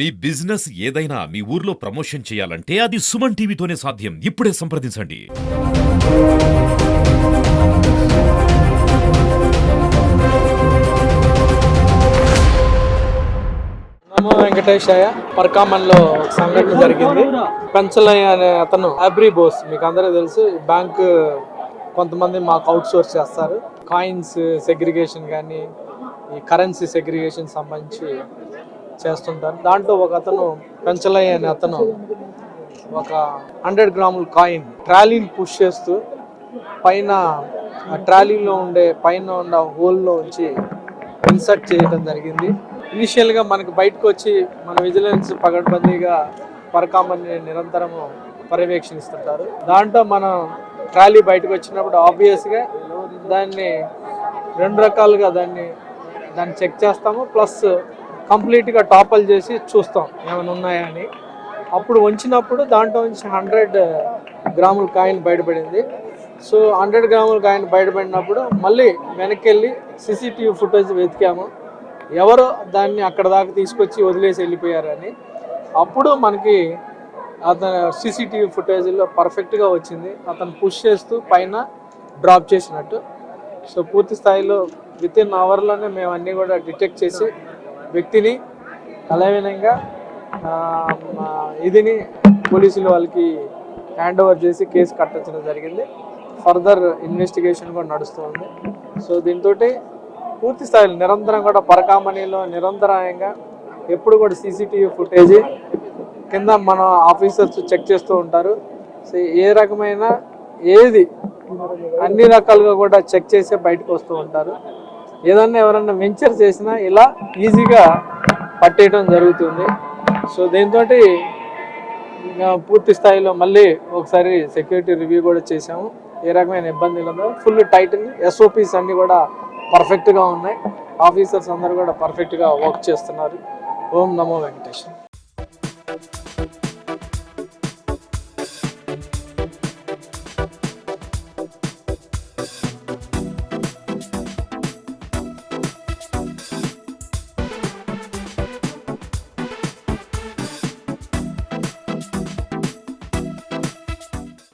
మీ business ఏదైనా మీ ఊర్లో promotion చేయాలంటే అది సుమన్ టీవీతోనే సాధ్యం. ఇప్పుడే సంప్రదించండి. నమో వెంకటేశాయ. పరకామన్లో సంఘటన జరిగింది. పెంచలయ్య అనే అతను అబ్రీ బోస్, మీకు అందరూ తెలుసు. బ్యాంకు కొంతమంది మాకు అవుట్ సోర్స్ చేస్తారు. కాయిన్స్ సెగ్రిగేషన్ కానీ ఈ కరెన్సీ సెగ్రిగేషన్ సంబంధించి చేస్తుంటారు. దాంట్లో ఒక అతను పెంచలయ్య అనే అతను ఒక 100 గ్రాముల కాయిన్ ట్రాలీని పుష్ చేస్తూ పైన ఆ ట్రాలీలో పైన ఉన్న హోల్లో ఉంచి ఇన్సర్ట్ చేయడం జరిగింది. ఇనిషియల్గా మనకు బయటకు వచ్చి మన విజిలెన్స్ పగడ్బందీగా పరకామన్ని నిరంతరము పర్యవేక్షిస్తుంటారు. దాంట్లో మనం ట్రాలీ బయటకు వచ్చినప్పుడు ఆబ్వియస్గా దాన్ని 2 రకాలుగా దాన్ని చెక్ చేస్తాము. ప్లస్ కంప్లీట్గా టాపల్ చేసి చూస్తాం ఏమైనా ఉన్నాయా అని. అప్పుడు వంచినప్పుడు దాంట్లో నుంచి 100 గ్రాముల కాయిన్ బయటపడింది. సో 100 గ్రాముల కాయిన్ బయటపడినప్పుడు మళ్ళీ వెనక్కి వెళ్ళి సీసీటీవీ ఫుటేజ్ వెతికాము, ఎవరో దాన్ని అక్కడ దాకా తీసుకొచ్చి వదిలేసి వెళ్ళిపోయారని. అప్పుడు మనకి అతను సీసీటీవీ ఫుటేజ్లో పర్ఫెక్ట్గా వచ్చింది, అతను పుష్ చేస్తూ పైన డ్రాప్ చేసినట్టు. సో పూర్తి స్థాయిలో వితిన్ అవర్లోనే మేము అన్నీ కూడా డిటెక్ట్ చేసి వ్యక్తిని అలవినంగా ఇదిని పోలీసులు వాళ్ళకి హ్యాండ్ ఓవర్ చేసి కేసు కట్టించడం జరిగింది. ఫర్దర్ ఇన్వెస్టిగేషన్ కూడా నడుస్తుంది. సో దీంతో పూర్తి స్థాయిలో నిరంతరం కూడా పరకామణిలో నిరంతరాయంగా ఎప్పుడు కూడా సీసీటీవీ ఫుటేజ్ కింద మన ఆఫీసర్స్ చెక్ చేస్తూ ఉంటారు. సో ఏ రకమైన ఏది అన్ని రకాలుగా కూడా చెక్ చేసే బయటకు వస్తూ ఉంటారు. ఏదన్నా ఎవరన్నా వెంచర్ చేసినా ఇలా ఈజీగా పట్టేయడం జరుగుతుంది. సో దీంతో పూర్తి స్థాయిలో మళ్ళీ ఒకసారి సెక్యూరిటీ రివ్యూ కూడా చేసాము. ఏ రకమైన ఇబ్బందులు ఉందో ఫుల్ టైట్ని SOPs అన్నీ కూడా పర్ఫెక్ట్గా ఉన్నాయి. ఆఫీసర్స్ అందరూ కూడా పర్ఫెక్ట్గా వర్క్ చేస్తున్నారు. ఓం నమో వెంకటేశ్వర.